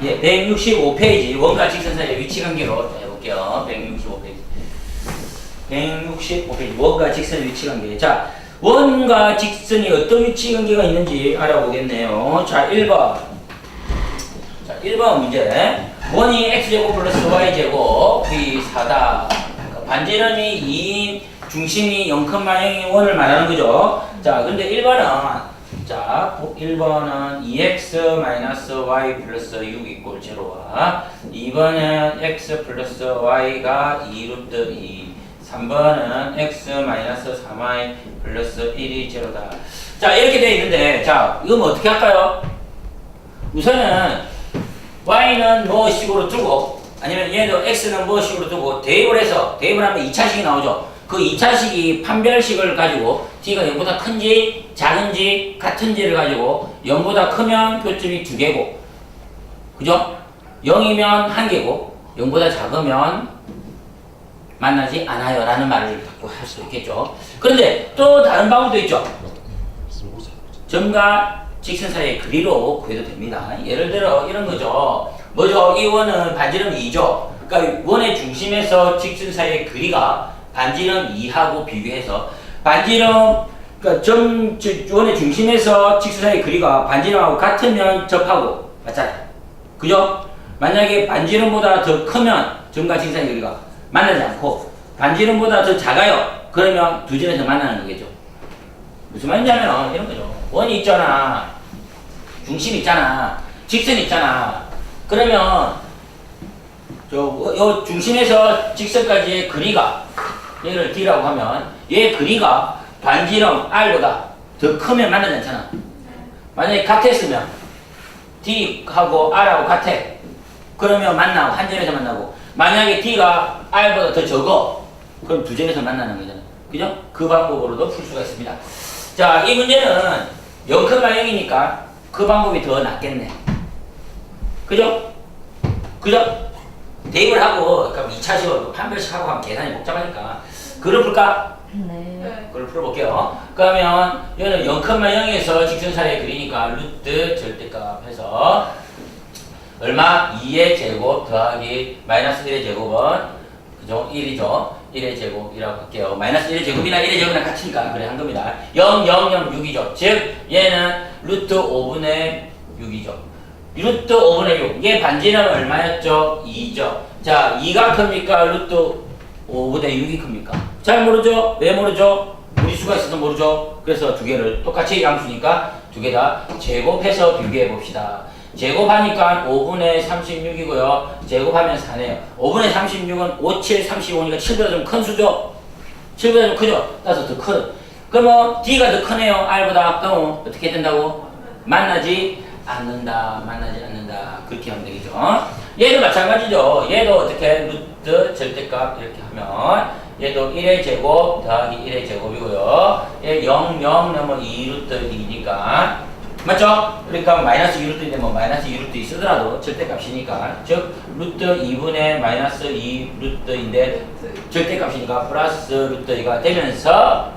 예, 165페이지 원과 직선 사이의 위치 관계로 해볼게요. 165페이지. 165페이지 원과 직선의 위치 관계. 자, 원과 직선이 어떤 위치 관계가 있는지 알아보겠네요. 자, 1번. 자, 1번 문제. 원이 x제곱 플러스 y제곱 b 4다. 반지름이 2인 중심이 0,0인 원을 말하는 거죠. 자, 근데 1번은 자, 1번은 2x-y 플러스 6 이꼴 0와 2번은 x 플러스 y가 2루트 2 3번은 x-3y 플러스 1이 0다. 자, 이렇게 되어 있는데 자, 이거 뭐 어떻게 할까요? 우선은 y는 뭐식으로 두고 아니면 얘도 x는 뭐식으로 두고 대입을 해서 대입을 하면 2차식이 나오죠. 그 2차식이 판별식을 가지고 t가 0보다 큰지 작은지 같은지를 가지고 0보다 크면 표점이 2개고 그죠? 0이면 1개고 0보다 작으면 만나지 않아요 라는 말을 갖고 할 수 있겠죠. 그런데 또 다른 방법도 있죠. 점과 직선 사이의 거리로 구해도 됩니다. 예를 들어 이런 거죠. 뭐죠? 이 원은 반지름 2죠. 그러니까 원의 중심에서 직선 사이의 거리가 반지름 2하고 비교해서 반지름 그러니까 원의 중심에서 직선 사이의 거리가 반지름하고 같으면 접하고 맞잖아요. 그죠? 만약에 반지름보다 더 크면 점과 직선 사이의 거리가 만나지 않고 반지름보다 더 작아요. 그러면 두 점에서 만나는 거겠죠. 무슨 말인지 하면 이런 거죠. 원이 있잖아. 중심 있잖아. 직선 있잖아. 그러면 요 중심에서 직선까지의 거리가 얘를 d라고 하면 얘 거리가 반지름 r보다 더 크면 만나지 않잖아. 만약에 같았으면 d하고 r하고 같아. 그러면 만나고 한 점에서 만나고 만약에 d가 r보다 더 적어. 그럼 두 점에서 만나는 거잖아. 그죠? 그 방법으로도 풀 수가 있습니다. 자, 이 문제는 0,0이니까 그 방법이 더 낫겠네. 그죠? 그죠? 대입을 하고, 그럼 2차식으로 판별식 하고 하면 계산이 복잡하니까. 그걸 풀까? 네. 그걸 풀어볼게요. 그러면, 얘는 0,0에서 직선 사이의 거리니까, 루트 절대값 해서, 얼마? 2의 제곱 더하기 마이너스 1의 제곱은, 그죠? 1이죠? 1의 제곱이라고 할게요. 마이너스 1의 제곱이나 1의 제곱이랑 같으니까, 그래, 한 겁니다. 0, 0, 0, 6이죠. 즉, 얘는 루트 5분의 6이죠. 루트 5분의 6. 얘 반지름은 얼마였죠? 2죠. 자, 2가 큽니까? 루트 5분의 6이 큽니까? 잘 모르죠? 왜 모르죠? 무리수가 있어서 모르죠? 그래서 두 개를 똑같이 양수니까 두 개 다 제곱해서 비교해 봅시다. 제곱하니까 5분의 36이고요. 제곱하면 4네요. 5분의 36은 5, 7, 35니까 7보다 좀 큰 수죠? 7보다 좀 크죠? 따라서 더 큰. 그러면 D가 더 크네요. R보다. 그럼 어떻게 된다고? 만나지 않는다. 만나지 않는다. 그렇게 하면 되겠죠. 얘도 마찬가지죠. 얘도 어떻게 루트 절대값 이렇게 하면 얘도 1의 제곱 더하기 1의 제곱이고요. 얘 0, 0 넘어 2루트 2니까 맞죠? 그러니까 마이너스 2루트인데 뭐 마이너스 2루트 2 쓰더라도 절대값이니까 즉 루트 2분의 마이너스 2루트인데 절대값이니까 플러스 루트 2가 되면서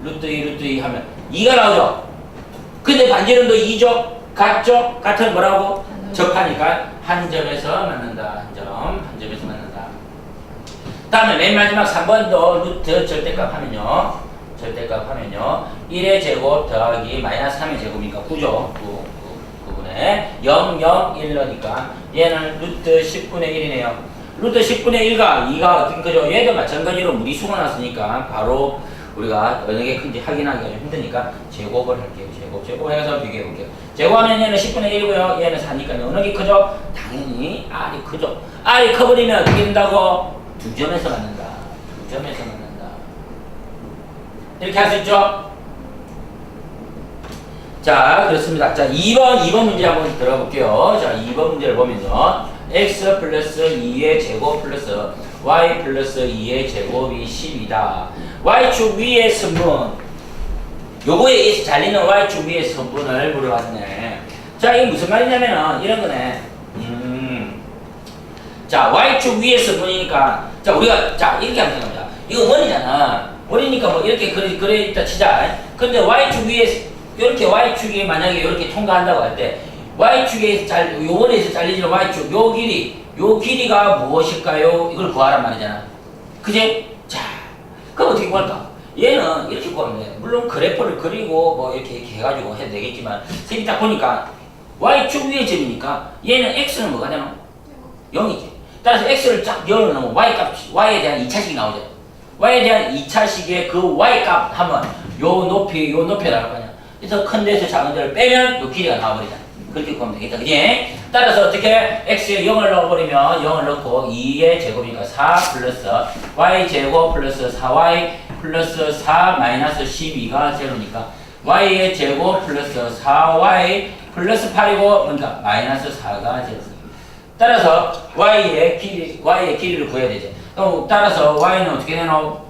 루트 2 루트 2 하면 2가 나오죠? 근데 반지름도 2죠? 같죠? 같은 뭐라고? 접하니까 한 점에서 만난다. 한 점에서 만난다. 다음에 맨 마지막 3번도 루트 절대값 하면요. 절대값 하면요. 1의 제곱 더하기 마이너스 3의 제곱이니까 9죠. 9분의 0, 0, 1 넣으니까 얘는 루트 10분의 1이네요. 루트 10분의 1과 2가 어떤 거죠? 얘도 마찬가지로 무리수가 났으니까 바로 우리가 어느 게 큰지 확인하기가 좀 힘드니까 제곱을 할게요. 제곱해서 비교해 볼게요. 제곱하면 얘는 10분의 1이고요. 얘는 4니까 어느 게 크죠? 당연히 R이 크죠. R이 커버리면 어떻게 된다고? 두 점에서 만난다. 두 점에서 만난다. 이렇게 할 수 있죠? 자, 그렇습니다. 자, 2번 문제 한번 들어볼게요. 자, 2번 문제를 보면요. x 플러스 2의 제곱 플러스 y 플러스 2의 제곱이 10이다. y축 위의 선분. 요거에 잘리는 y축 위의 선분을 물어봤네. 자, 이게 무슨 말이냐면은 이런 거네. 자, y축 위의 선분이니까 자, 우리가 자, 이렇게 하면 됩니다. 이거 원이잖아. 원이니까 뭐 이렇게 그래 있다 치자. 근데 y축 위에 이렇게 y축이 만약에 이렇게 통과한다고 할 때 y축에 요 원에서 잘리지는 y축 요 길이가 무엇일까요? 이걸 구하란 말이잖아. 그지? 자, 그럼 어떻게 구할까? 얘는 이렇게 구하면 돼. 물론 그래프를 그리고 뭐 이렇게 해가지고 해도 되겠지만 색이 딱 보니까 y축 위에 점이니까 얘는 x는 뭐가 되나? 0이지. 따라서 x를 쫙 0을 넣으면 y에 대한 2차식이 나오죠. y에 대한 2차식의 그 y값 하면 요 높이 나올 거 아니야. 그래서 큰 데서 작은 데를 빼면 요 길이가 나와버리잖아. 그렇게 구하면 되겠다. 그지? 따라서 어떻게 x에 0을 넣어버리면 0을 넣고 2의 제곱이니까 4 플러스 y 제곱 플러스 4y 플러스 4 마이너스 12가 제로니까 y의 제곱 플러스 4y 플러스 8이고 그러니까 마이너스 4가 제로. 따라서 y의 길이를 구해야 되죠. 그럼 따라서 y는 어떻게 되노?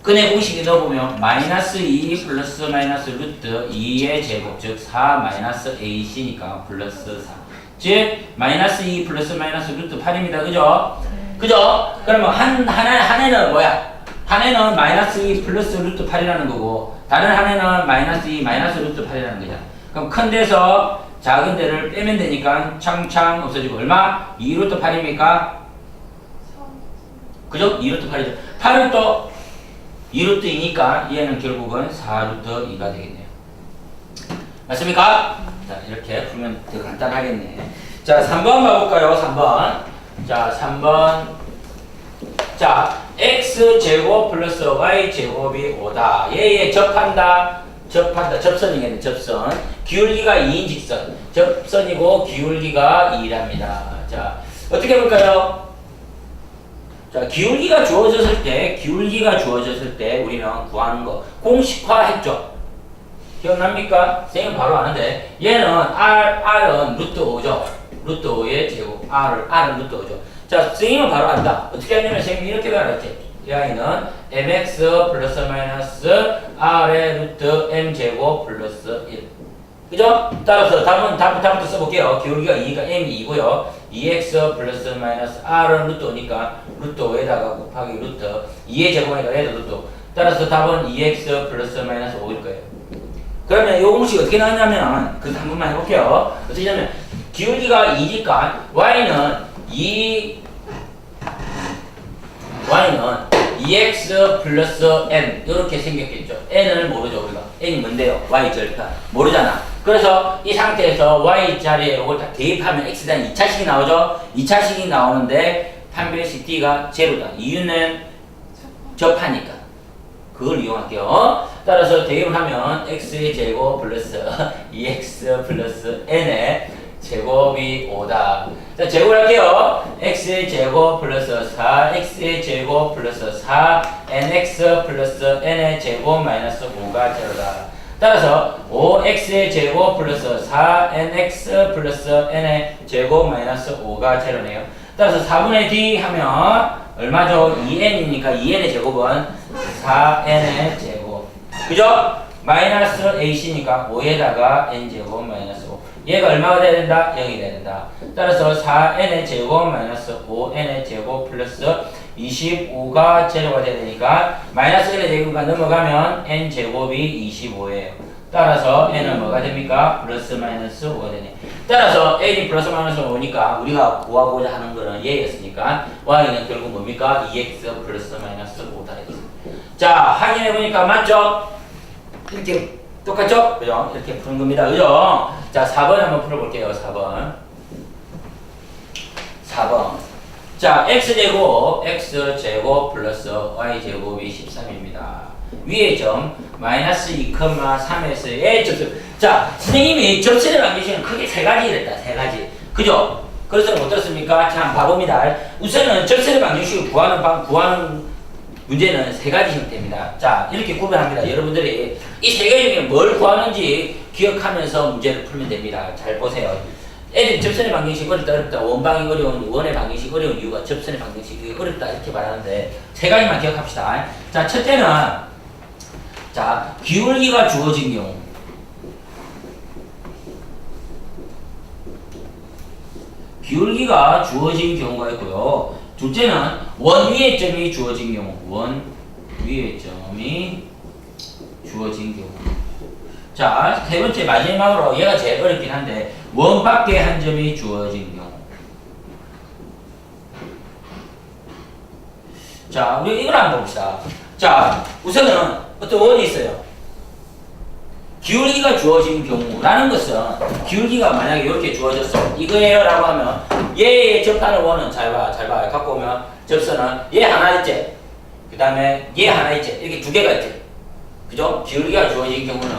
근의 공식에 넣어보면 마이너스 2 플러스 마이너스 루트 2의 제곱 즉 4 마이너스 ac니까 플러스 4 즉 마이너스 2 플러스 마이너스 루트 8입니다. 그죠? 그죠? 그러면 한 해는 뭐야? 한 해는 마이너스 2 플러스 루트 8이라는 거고 다른 한 해는 마이너스 2 마이너스 루트 8이라는 거잖아. 그럼 큰 데서 작은 데를 빼면 되니까 창창 없어지고 얼마? 2 루트 8입니까? 그죠? 2 루트 8이죠. 8은 또 2 루트 2니까 얘는 결국은 4 루트 2가 되겠네요. 맞습니까? 자, 이렇게 풀면 더 간단하겠네. 자, 3번 봐볼까요? 3번. 자, 3번. 자, x제곱 플러스 y제곱이 5다. 얘에 접선이겠네, 접선. 기울기가 2인 직선. 접선이고 기울기가 2랍니다. 자, 어떻게 해볼까요? 자, 기울기가 주어졌을 때 우리는 구하는 거 공식화했죠. 기억납니까? 선생님 바로 아는데 얘는 R은 루트 5죠. 루트 5의 제곱 R은 루트 5죠. 자, 선생님은 바로 안다. 어떻게 하냐면 선생님이 이렇게 배워놨지. 이 아이는 mx 플러스 마이너스 R의 루트 m제곱 플러스 1 그죠? 따라서 답부터 써볼게요. 기울기가 2가 m이 2고요. 2x 플러스 마이너스 r은 루트 5니까 루트 5에다가 곱하기 루트 2의 제곱이니까 얘도 루트 5. 따라서 답은 2x 플러스 마이너스 5일 거예요. 그러면 이 공식 어떻게 나왔냐면 그래서 한 번만 해볼게요. 어떻게 하냐면 기울기가 2니까 y는 2x 플러스 n 이렇게 생겼겠죠. n을 모르죠 우리가. n이 뭔데요? y 절편 모르잖아. 그래서 이 상태에서 y 자리에 이걸 다 대입하면 x에 대한 2차식이 나오죠. 2차식이 나오는데 판별식 d가 제로다. 이유는 접하니까. 그걸 이용할게요. 따라서 대입을 하면 x의 제곱 플러스 2x 플러스 n의 제곱이 5다. 자, 제곱을 할게요. x의 제곱 플러스 4x의 제곱 플러스 4nx 플러스 n의 제곱 마이너스 5가 제로다. 따라서 5x의 제곱 플러스 4nx 플러스 n의 제곱 마이너스 5가 제로네요. 따라서 4분의 d 하면 얼마죠? 2n이니까 2n의 제곱은 4n의 제곱. 그죠? 마이너스 ac니까 5에다가 n제곱 마이너스 5. 얘가 얼마가 돼야 된다? 0이 돼야 된다. 따라서 4n의 제곱 마이너스 5n의 제곱 플러스 25가 제로가 돼야 되니까 마이너스 1의 제곱가 넘어가면 n제곱이 25예요. 따라서 n은 뭐가 됩니까? 플러스 마이너스 5가 되네. 따라서 n이 플러스 마이너스 5니까 우리가 구하고자 하는 거는 얘였으니까 y는 결국 뭡니까? 2x 플러스 마이너스 5다 되겠습니다. 자, 확인해보니까 맞죠? 이렇게 똑같죠? 그죠? 이렇게 푸는 겁니다. 그죠? 자, 4번 한번 풀어볼게요. 4번. 자, x제곱 플러스 y제곱이 13입니다. 위의 점 마이너스 2,3에서의 접선. 자, 선생님이 접선의 방정식은 크게 세 가지 이랬다. 세 가지. 그죠? 그래서 어떻습니까? 자, 한번 봐봅니다. 우선은 접선의 방정식을 구하는 문제는 세 가지 형태입니다. 자, 이렇게 구별합니다. 여러분들이 이 세 가지 중에 뭘 구하는지 기억하면서 문제를 풀면 됩니다. 잘 보세요. 애들이 접선의 방정식 어렵다. 원방이 어려운, 원의 방정식 어려운 이유가 접선의 방정식이 어렵다. 이렇게 말하는데 세 가지만 기억합시다. 자, 첫째는 자, 기울기가 주어진 경우. 기울기가 주어진 경우가 있고요. 둘째는 원 위의 점이 주어진 경우. 원 위의 점이 주어진 경우. 자, 세 번째 마지막으로 얘가 제일 어렵긴 한데 원 밖에 한 점이 주어진 경우. 자, 우리 이걸 한번 봅시다. 자, 우선은 어떤 원이 있어요. 기울기가 주어진 경우라는 것은 기울기가 만약에 이렇게 주어졌어. 이거예요 라고 하면 얘에 접하는 원은 잘 봐. 갖고 오면 접선은 얘 하나 있지. 그 다음에 얘 하나 있지. 이렇게 두 개가 있지. 그죠? 기울기가 주어진 경우는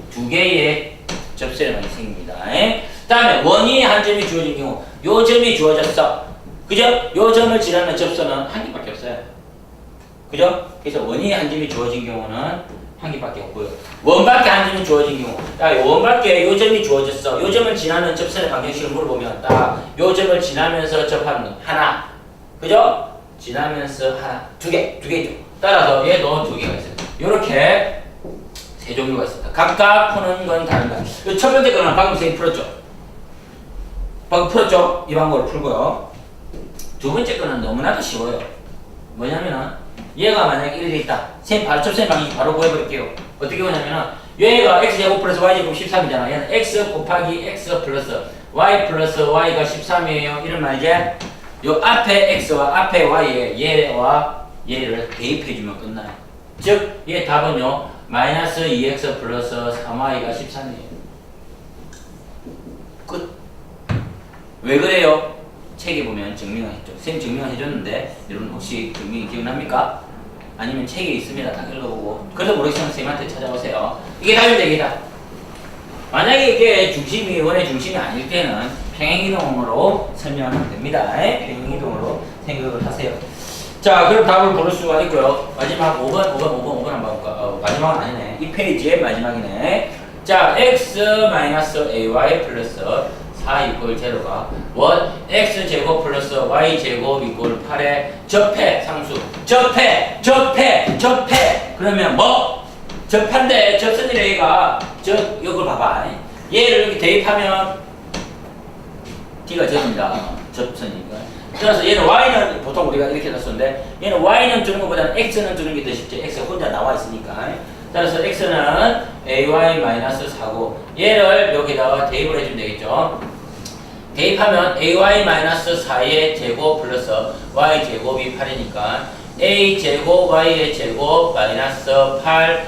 두 개의 접선이 생깁니다. 그 다음에 원이 한 점이 주어진 경우 요 점이 주어졌어. 그죠? 요 점을 지나는 접선은 한 개밖에 없어요. 그죠? 그래서 원이 한 점이 주어진 경우는 한 개밖에 없고요. 원밖에 한 점이 주어진 경우, 원밖에 요 점이 주어졌어. 요 점을 지나는 접선의 방정식을 물어보면 딱 요 점을 지나면서 접하는 건 하나. 그죠? 지나면서 하나, 두 개죠. 따라서 얘도 두 개가 있어요. 요렇게 세 종류가 있습니다. 각각 푸는 건 다릅니다. 첫 번째 거는 방금 선생님 풀었죠? 방금 풀었죠? 이 방법을 풀고요. 두 번째 거는 너무나도 쉬워요. 뭐냐면은 얘가 만약에 이렇게 있다. 선생님 바로 접선의 방식 바로 구해버릴게요. 어떻게 보냐면은 얘가 x제곱 플러스 y제곱 13이잖아. 얘는 x 곱하기 x 플러스 y 플러스 y가 13이에요. 이런 말이지. 요 앞에 x와 앞에 y에 얘와 얘를 대입해주면 끝나요. 즉, 얘 답은요, 마이너스 2x 플러스 3y가 13이에요. 끝. 왜 그래요? 책에 보면 증명을 했죠. 선생님 증명을 해줬는데, 여러분 혹시 증명이 기억납니까? 아니면 책에 있습니다. 다 읽어보고. 그래도 모르겠으면 선생님한테 찾아오세요. 이게 답입니다, 이게 답. 만약에 이게 중심이, 원의 중심이 아닐 때는 평행이동으로 설명하면 됩니다. 평행이동으로 생각을 하세요. 자, 그럼 답을 고를 수가 있고요. 마지막 5번 한번 볼까? 마지막은 아니네. 이 페이지의 마지막이네. 자, x-ay 플러스 4 이퀄 0가 원 x제곱 플러스 y제곱 이퀄 8의 접해 상수. 접해! 그러면 뭐? 접한데 접선이래 얘가. 이걸 봐봐. 얘를 이렇게 대입하면 t가 접니다. 접선이니까. 따라서 얘는 y는 보통 우리가 이렇게 놨었는데 얘는 y는 주는 것보다는 x는 주는 게 더 쉽죠. x 혼자 나와 있으니까. 따라서 x는 ay-4고 얘를 여기다가 대입을 해주면 되겠죠. 대입하면 ay-4의 제곱 플러스 y제곱이 8이니까 a제곱 y의 제곱 마이너스 8